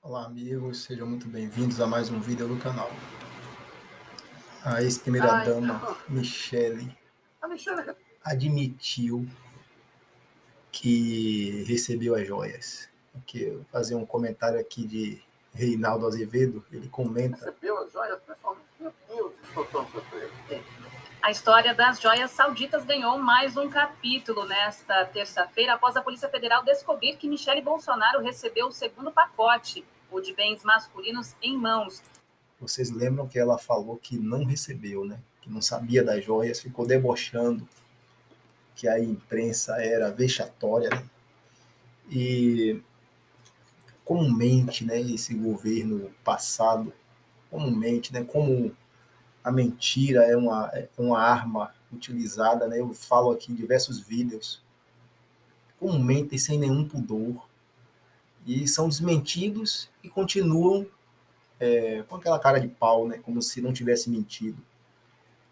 Olá, amigos, sejam muito bem-vindos a mais um vídeo do canal. A ex-primeira-dama Michele admitiu que recebeu as joias. Aqui, eu vou fazer um comentário aqui de Reinaldo Azevedo. Ele comenta: recebeu as joias, pessoal? Meu Deus, estou tão surpreso. A história das joias sauditas ganhou mais um capítulo nesta terça-feira, após a Polícia Federal descobrir que Michele Bolsonaro recebeu o segundo pacote, o de bens masculinos, em mãos. Vocês lembram que ela falou que não recebeu, né? Que não sabia das joias, ficou debochando que a imprensa era vexatória, né? E comumente, né, esse governo passado, comumente, né, como a mentira é uma arma utilizada, né? Eu falo aqui em diversos vídeos, comumente sem nenhum pudor, e são desmentidos e continuam com aquela cara de pau, né? Como se não tivesse mentido.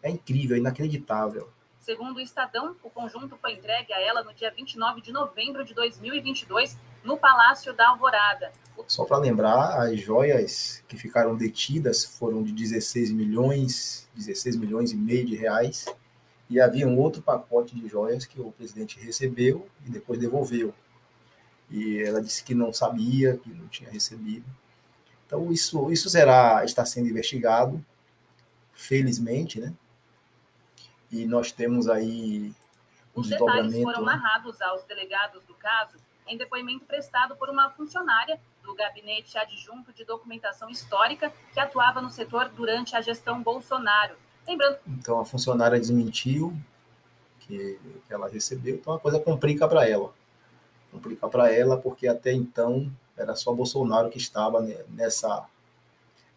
É incrível, é inacreditável. Segundo o Estadão, o conjunto foi entregue a ela no dia 29 de novembro de 2022, no Palácio da Alvorada. Só para lembrar, as joias que ficaram detidas foram de 16 milhões e meio de reais, e havia um outro pacote de joias que o presidente recebeu e depois devolveu. E ela disse que não sabia, que não tinha recebido. Então isso está sendo investigado, felizmente, né? E nós temos aí os detalhes foram narrados aos delegados do caso em depoimento prestado por uma funcionária do Gabinete Adjunto de Documentação Histórica que atuava no setor durante a gestão Bolsonaro. Lembrando. Então a funcionária desmentiu que ela recebeu, então a coisa complica para ela. Complica para ela porque até então era só Bolsonaro que estava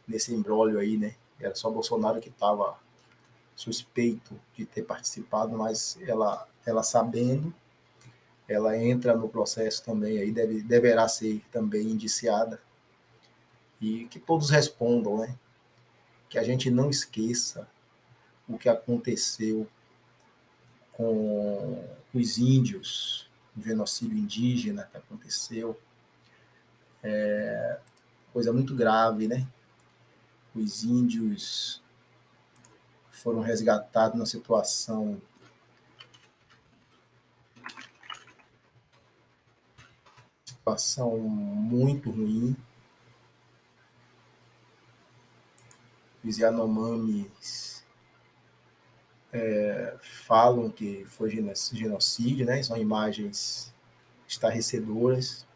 nesse imbróglio aí, né? Era só Bolsonaro que estava suspeito de ter participado, mas ela sabendo, ela entra no processo também, aí deverá ser também indiciada, e que todos respondam, né? Que a gente não esqueça o que aconteceu com os índios, o genocídio indígena que aconteceu, coisa muito grave, né? Os índios foram resgatados numa situação muito ruim. Os Yanomamis falam que foi genocídio, né? São imagens estarrecedoras.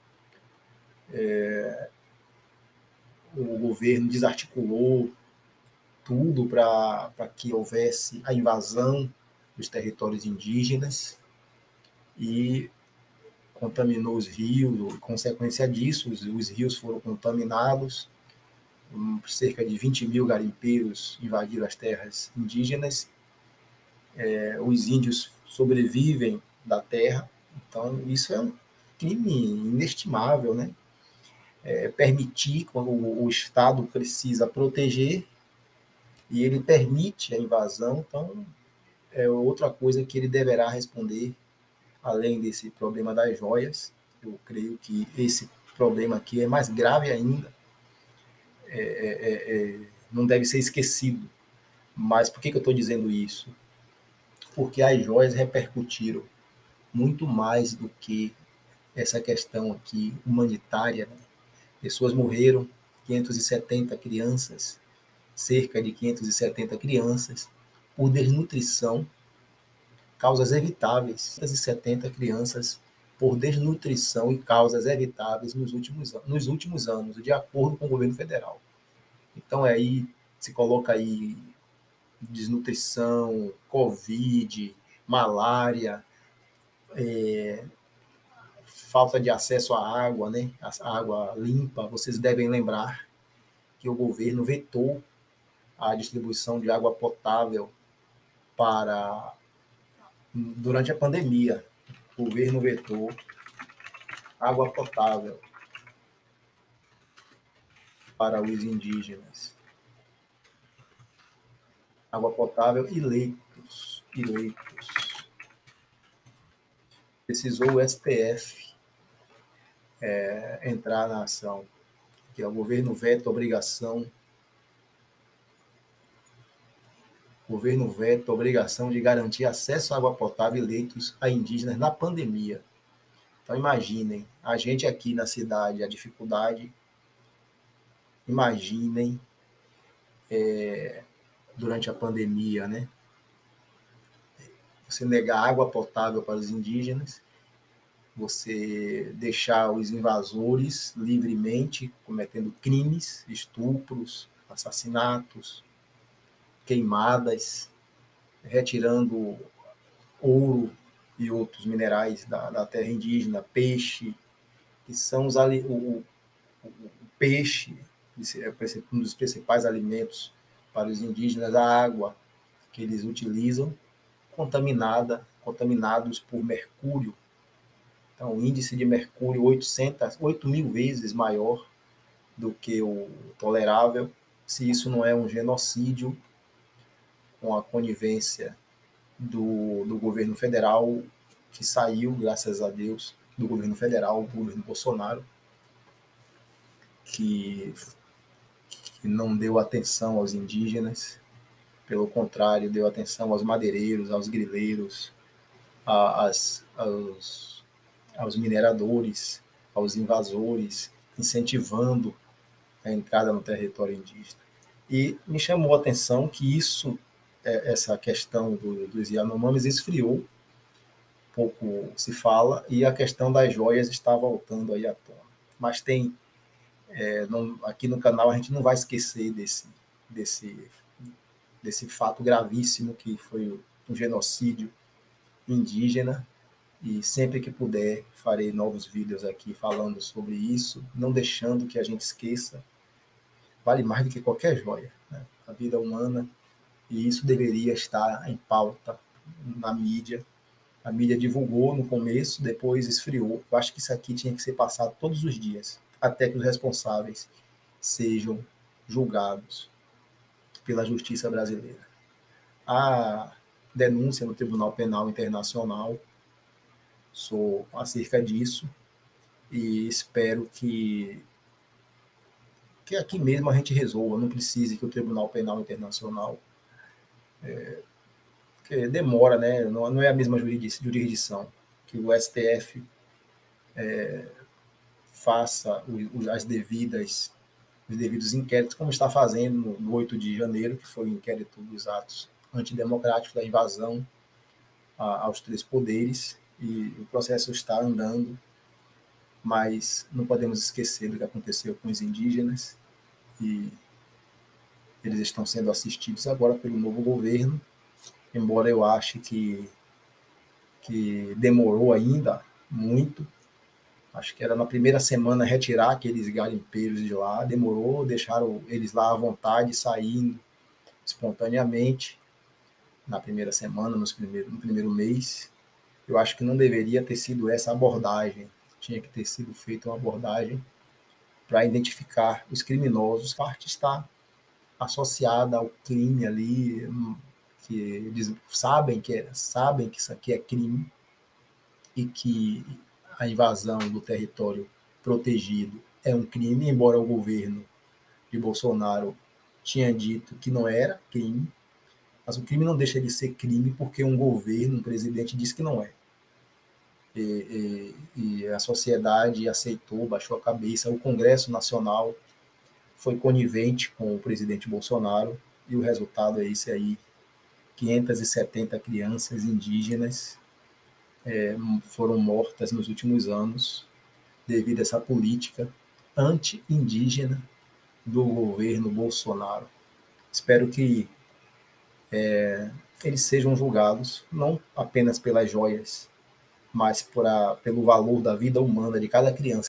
O governo desarticulou tudo para que houvesse a invasão dos territórios indígenas e contaminou os rios. Consequência disso, os rios foram contaminados. Cerca de 20 mil garimpeiros invadiram as terras indígenas. Os índios sobrevivem da terra. Então, isso é um crime inestimável, né? Permitir, quando o Estado precisa proteger, e ele permite a invasão, então é outra coisa que ele deverá responder, além desse problema das joias. Eu creio que esse problema aqui é mais grave ainda, não deve ser esquecido. Mas por que eu estou dizendo isso? Porque as joias repercutiram muito mais do que essa questão aqui humanitária, né? Pessoas morreram, 570 crianças, cerca de 570 crianças, por desnutrição, causas evitáveis, 570 crianças por desnutrição e causas evitáveis nos últimos anos, de acordo com o governo federal. Então aí se coloca aí desnutrição, Covid, malária, falta de acesso à água, né? A água limpa. Vocês devem lembrar que o governo vetou a distribuição de água potável durante a pandemia. O governo vetou água potável para os indígenas. Água potável e leitos. Precisou o STF entrar na ação. que é o governo veta a obrigação de garantir acesso à água potável e leitos a indígenas na pandemia. Então, imaginem, a gente aqui na cidade, a dificuldade, imaginem durante a pandemia, né? Você negar água potável para os indígenas, você deixar os invasores livremente cometendo crimes, estupros, assassinatos, queimadas, retirando ouro e outros minerais da terra indígena, peixe, que são o peixe, um dos principais alimentos para os indígenas, a água que eles utilizam, contaminados por mercúrio. Então, o índice de mercúrio 8.000 vezes maior do que o tolerável. Se isso não é um genocídio, com a conivência do governo federal, que saiu, graças a Deus, do governo federal, do governo Bolsonaro, que não deu atenção aos indígenas, pelo contrário, deu atenção aos madeireiros, aos grileiros, aos mineradores, aos invasores, incentivando a entrada no território indígena. E me chamou a atenção que essa questão dos Yanomamis esfriou, pouco se fala, e a questão das joias está voltando aí à tona. Mas aqui no canal a gente não vai esquecer desse fato gravíssimo que foi um genocídio indígena, e sempre que puder farei novos vídeos aqui falando sobre isso, não deixando que a gente esqueça. Vale mais do que qualquer joia, né? A vida humana, e isso deveria estar em pauta na mídia. A mídia divulgou no começo, depois esfriou. Eu acho que isso aqui tinha que ser passado todos os dias, até que os responsáveis sejam julgados pela justiça brasileira. A denúncia no Tribunal Penal Internacional acerca disso, e espero que aqui mesmo a gente resolva, não precise que o Tribunal Penal Internacional, que demora, né? Não é a mesma jurisdição, que o STF faça os devidos inquéritos, como está fazendo no 8 de janeiro, que foi o inquérito dos atos antidemocráticos, da invasão aos 3 poderes, e o processo está andando, mas não podemos esquecer do que aconteceu com os indígenas, e eles estão sendo assistidos agora pelo novo governo, embora eu ache que demorou ainda muito. Acho que era na primeira semana retirar aqueles garimpeiros de lá, demorou, deixaram eles lá à vontade, saindo espontaneamente na primeira semana, no primeiro mês. Eu acho que não deveria ter sido essa abordagem, tinha que ter sido feita uma abordagem para identificar os criminosos. A parte está associada ao crime ali, que eles sabem que isso aqui é crime, e que a invasão do território protegido é um crime, embora o governo de Bolsonaro tinha dito que não era crime, mas o crime não deixa de ser crime porque um governo, um presidente, diz que não é. E a sociedade aceitou, baixou a cabeça. O Congresso Nacional foi conivente com o presidente Bolsonaro, e o resultado é esse aí: 570 crianças indígenas foram mortas nos últimos anos devido a essa política anti-indígena do governo Bolsonaro. Espero que eles sejam julgados não apenas pelas joias, mas pelo valor da vida humana de cada criança